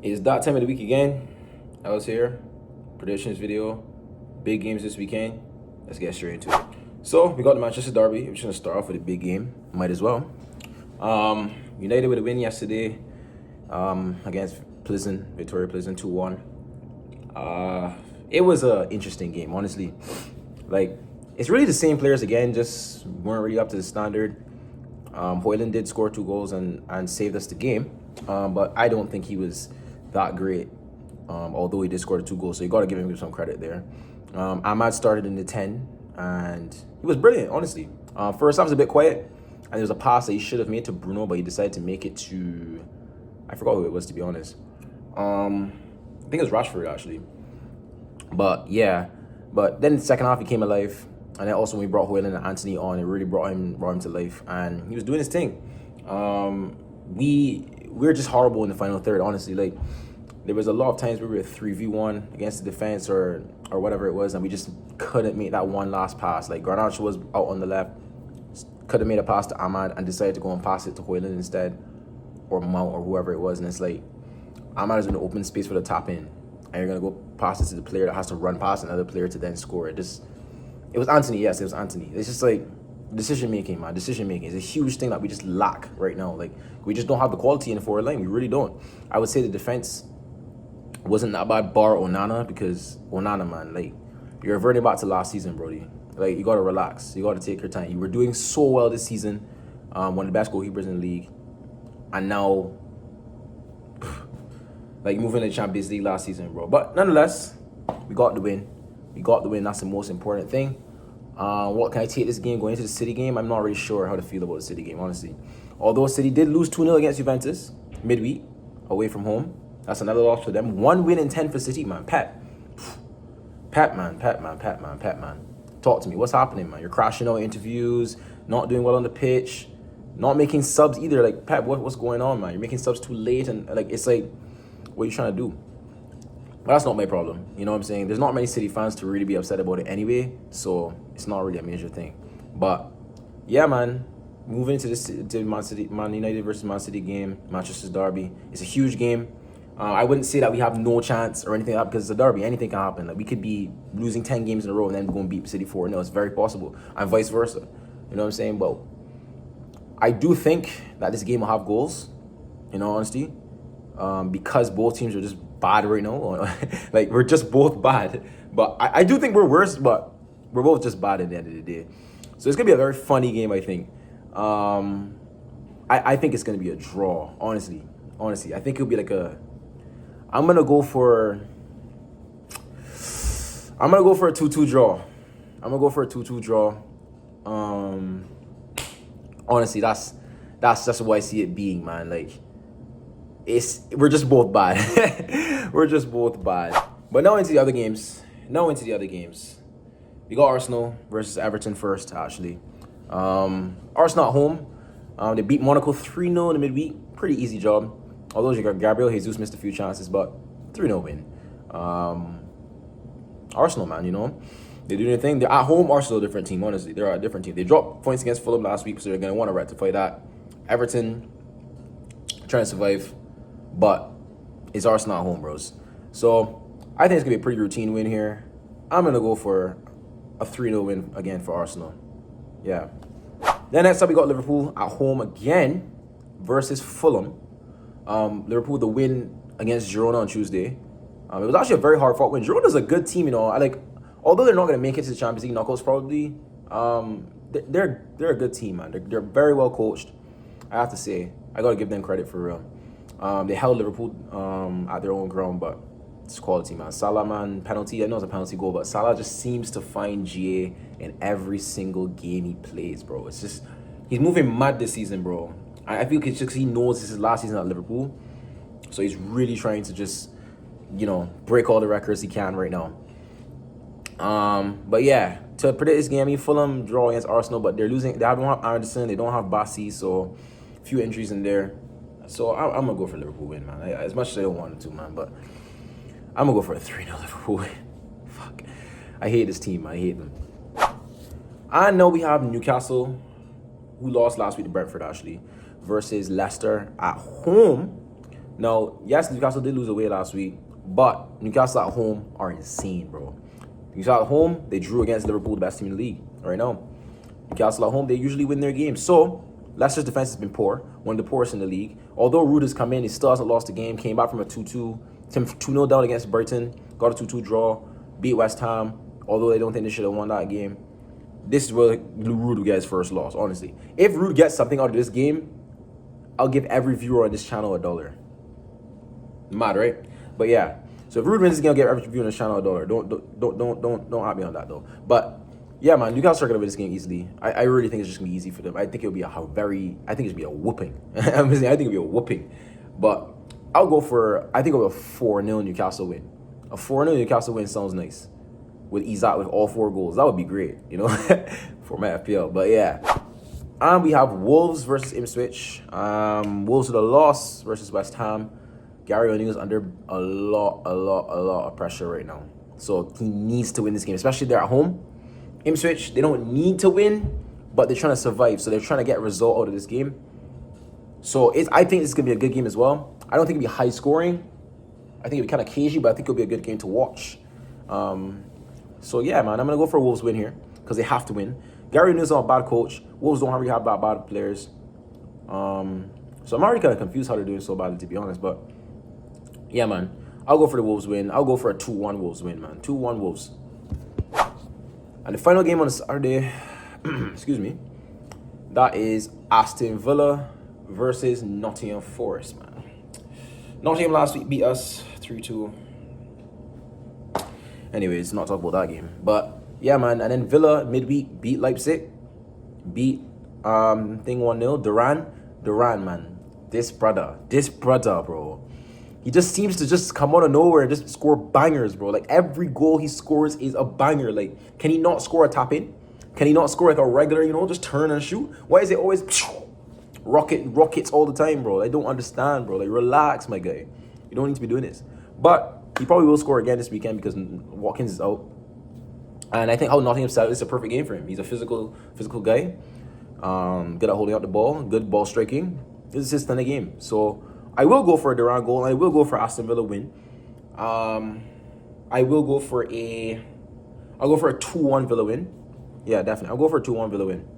It's that time of the week again. I was here. Predictions video. Big games this weekend. Let's get straight into it. So we got the Manchester Derby. We're just gonna start off with a big game. Might as well. United with a win yesterday against Pleasant, Victoria Pleasant 2-1. It was an interesting game, honestly. Like, it's really the same players again, just weren't really up to the standard. Hoyland did score 2 goals and saved us the game, but I don't think he was that great, although he did score the 2 goals, so you got to give him some credit there. Ahmad started in the 10, and he was brilliant, honestly. First half was a bit quiet, and there was a pass that he should have made to Bruno, but he decided to make it to, I forgot who it was, to be honest. I think it was Rashford, actually. But yeah, but then the second half he came alive, and then also when we brought Hoyland and Anthony on, it really brought him to life, and he was doing his thing. We're just horrible in the final third, honestly. Like, there was a lot of times where we were 3v1 against the defense or whatever it was, and we just couldn't make that one last pass. Like, Garnacho was out on the left, could have made a pass to Ahmad and decided to go and pass it to Hoyland instead, or Mount or whoever it was, and it's like Ahmad is in the open space for the tap in, and you're gonna go pass it to the player that has to run past another player to then score. It was Anthony, yes, it was Anthony. It's just like decision making, man. Decision making is a huge thing that we just lack right now. Like, we just don't have the quality in the forward line. We really don't. I would say the defense wasn't that bad, bar Onana, because Onana, man, like, you're reverting back to last season, Brody. Like, you gotta relax. You gotta take your time. You were doing so well this season, one of the best goalkeepers in the league, and now, like, moving to the Champions League last season, bro. But nonetheless, we got the win. We got the win. That's the most important thing. What can I take this game going into the City game? I'm not really sure how to feel about the City game, honestly. Although City did lose 2-0 against Juventus midweek away from home. That's another loss for them. 1 win in 10 for City, man. Pep, man. Talk to me. What's happening, man? You're crashing out interviews, not doing well on the pitch, not making subs either. Like, Pep, what's going on, man? You're making subs too late, and like, it's like, what are you trying to do? But that's not my problem. You know what I'm saying? There's not many City fans to really be upset about it anyway, so it's not really a major thing. But yeah, man, moving into this to Man United versus Man City game, Manchester Derby. It's a huge game. I wouldn't say that we have no chance or anything like that, because it's a derby. Anything can happen. Like, we could be losing 10 games in a row and then go and beat City 4-0. It's very possible, and vice versa. You know what I'm saying? But I do think that this game will have goals, in all honesty, because both teams are just bad right now. Like, we're just both bad. But I do think we're worse, but we're both just bad at the end of the day. So it's going to be a very funny game, I think. I think it's going to be a draw, honestly. I think it'll be like I'm going to go for a 2-2 draw. Honestly, that's just what I see it being, man. Like, we're just both bad. We're just both bad. But now into the other games. We got Arsenal versus Everton first, actually. Arsenal at home. They beat Monaco 3-0 in the midweek. Pretty easy job. Although Gabriel Jesus missed a few chances, but 3-0 win. Arsenal, man, you know. They do their thing. They're at home. Arsenal, a different team, honestly. They're a different team. They dropped points against Fulham last week, so they're going to want to rectify that. Everton trying to survive, but it's Arsenal at home, bros. So I think it's going to be a pretty routine win here. I'm going to go for a 3-0 win again for Arsenal. Yeah. Then next up, we got Liverpool at home again versus Fulham. Liverpool, the win against Girona on Tuesday. It was actually a very hard-fought win. Girona's a good team, you know. Although they're not going to make it to the Champions League knockouts probably, they're a good team, man. They're very well coached. I have to say, I got to give them credit for real. They held Liverpool at their own ground, but it's quality, man. Salah, man, penalty. I know it's a penalty goal, but Salah just seems to find GA in every single game he plays, bro. It's just, he's moving mad this season, bro. I feel it's just he knows this is his last season at Liverpool, so he's really trying to just, you know, break all the records he can right now. But yeah, to predict this game, I mean, Fulham draw against Arsenal, but they're losing. They don't have Anderson, they don't have Bassi, so a few injuries in there. So I'm gonna go for Liverpool win, man. As much as I don't want to, man, but I'm gonna go for a 3-0 Liverpool win. Fuck, I hate this team. I hate them. I know we have Newcastle, who lost last week to Brentford, actually, versus Leicester at home. Now, yes, Newcastle did lose away last week, but Newcastle at home are insane, bro. Newcastle at home, they drew against Liverpool, the best team in the league right now. Newcastle at home, they usually win their games. So, Leicester's defense has been poor, one of the poorest in the league. Although Rude has come in, he still hasn't lost a game, came back from a 2-0 down against Brighton, got a 2-2 draw, beat West Ham, although they don't think they should have won that game. This is where Rude will get his first loss, honestly. If Rude gets something out of this game, I'll give every viewer on this channel $1. Mad, right? But yeah, so if Rude wins this game, I'll give every viewer on this channel $1. Don't at me on that though. But yeah, man, Newcastle are gonna win this game easily. I really think it's just gonna be easy for them. I think it'll be I think it's gonna be a whooping. I think it'll be a whooping. But I'll go for, I think it'll be a 4-0 Newcastle win. A 4-0 Newcastle win sounds nice. With Isak with all 4 goals. That would be great, for my FPL. But yeah. And we have Wolves versus Ipswich. Wolves with a loss versus West Ham. Gary O'Neill's under a lot of pressure right now. So he needs to win this game, especially they're at home. Ipswich, they don't need to win, but they're trying to survive. So they're trying to get a result out of this game. So I think it's going to be a good game as well. I don't think it'll be high scoring. I think it'll be kind of cagey, but I think it'll be a good game to watch. So yeah, man, I'm going to go for a Wolves win here because they have to win. Gary O'Neill's not a bad coach. Wolves don't really have bad players. So I'm already kind of confused how they're doing so badly, to be honest. But yeah, man, I'll go for the Wolves win. I'll go for a 2-1 Wolves win, man. 2-1 Wolves. And the final game on Saturday, excuse me, that is Aston Villa versus Nottingham Forest, man. Nottingham last week beat us 3-2. Anyways, not talk about that game. But yeah, man. And then Villa midweek beat Leipzig. Beat 1-0. Duran, man. This brother, bro. He just seems to just come out of nowhere and just score bangers, bro. Like every goal he scores is a banger. Like, can he not score a tap in? Can he not score like a regular, just turn and shoot? Why is it always rockets all the time, bro? I don't understand, bro. Like, relax, my guy. You don't need to be doing this. But he probably will score again this weekend because Watkins is out. And I think how Nottingham started is a perfect game for him. He's a physical guy. Good at holding up the ball. Good ball striking. This is his kind of game. So I will go for a Duran goal. And I will go for Aston Villa win. I will go for a 2-1 Villa win. Yeah, definitely. I'll go for a 2-1 Villa win.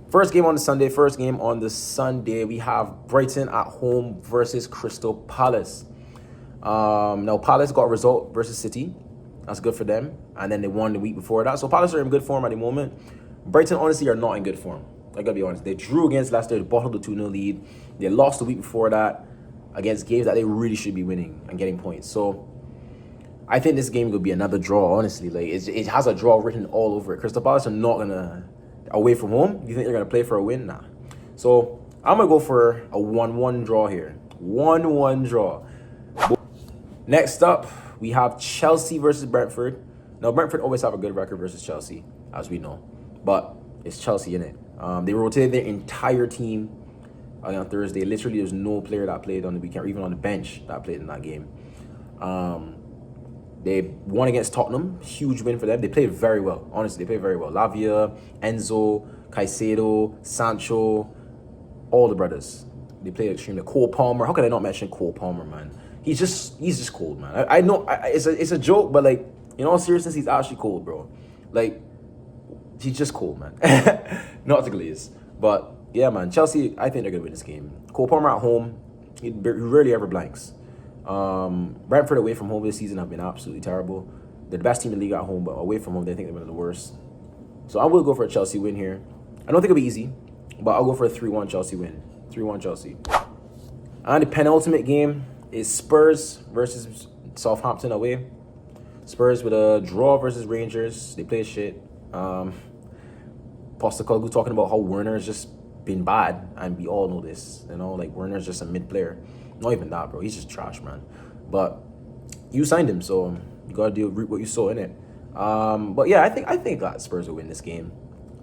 First game on the Sunday, we have Brighton at home versus Crystal Palace. Now Palace got a result versus City. That's good for them. And then they won the week before that. So Palace are in good form at the moment. Brighton, honestly, are not in good form. I gotta be honest. They drew against Leicester. They bottled the 2-0 lead. They lost the week before that against games that they really should be winning and getting points. So I think this game could be another draw, honestly. Like it has a draw written all over it. Crystal Palace are not gonna, away from home, you think they're gonna play for a win? Nah. So I'm gonna go for a 1-1 draw here. 1-1 draw. Next up, we have Chelsea versus Brentford. Now, Brentford always have a good record versus Chelsea, as we know. But it's Chelsea, innit? They rotated their entire team on Thursday. Literally, there's no player that played on the weekend, or even on the bench that played in that game. They won against Tottenham. Huge win for them. They played very well. Honestly, they played very well. Lavia, Enzo, Caicedo, Sancho, all the brothers. They played extremely. Cole Palmer. How can I not mention Cole Palmer, man? He's just cold, man. I know it's a joke, but like, in all seriousness, he's actually cold, bro. Like, he's just cold, man. Not to glaze. But yeah, man, Chelsea, I think they're gonna win this game. Cole Palmer at home, he rarely ever blanks. Brentford away from home this season have been absolutely terrible. They're the best team in the league at home, but away from home, they think they're one of the worst. So I will go for a Chelsea win here. I don't think it'll be easy, but I'll go for a 3-1 Chelsea win. 3-1 Chelsea. And the penultimate game is Spurs versus Southampton away. Spurs with a draw versus Rangers. They play shit. Postecoglou talking about how Werner has just been bad, and we all know this. Like Werner's just a mid player. Not even that, bro. He's just trash, man. But you signed him, so you gotta reap what you sow in it. But yeah, I think that Spurs will win this game.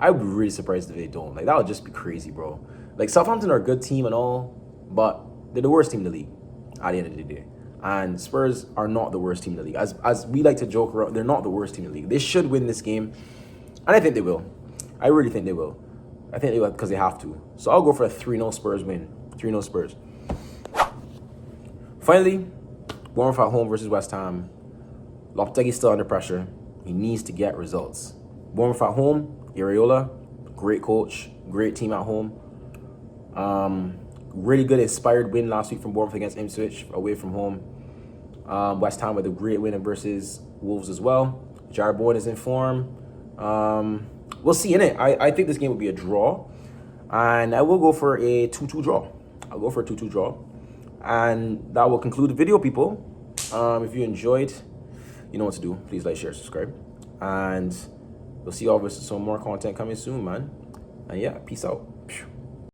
I would be really surprised if they don't. Like, that would just be crazy, bro. Like, Southampton are a good team and all, but they're the worst team in the league at the end of the day. And Spurs are not the worst team in the league. As we like to joke around, they're not the worst team in the league. They should win this game. And I think they will. I really think they will. I think they will because they have to. So I'll go for a 3-0 Spurs win. 3-0 Spurs. Finally, Bournemouth at home versus West Ham. Lopetegui's still under pressure. He needs to get results. Bournemouth at home, Areola, great coach, great team at home. Really good inspired win last week from Bournemouth against Ipswich away from home. West Ham with a great win versus Wolves as well. Jared Bowen is in form. We'll see, innit? I think this game will be a draw. And I will go for a 2-2 draw. I'll go for a 2-2 draw. And that will conclude the video, people. If you enjoyed, you know what to do. Please like, share, subscribe. And we'll see y'all with some more content coming soon, man. And yeah, peace out.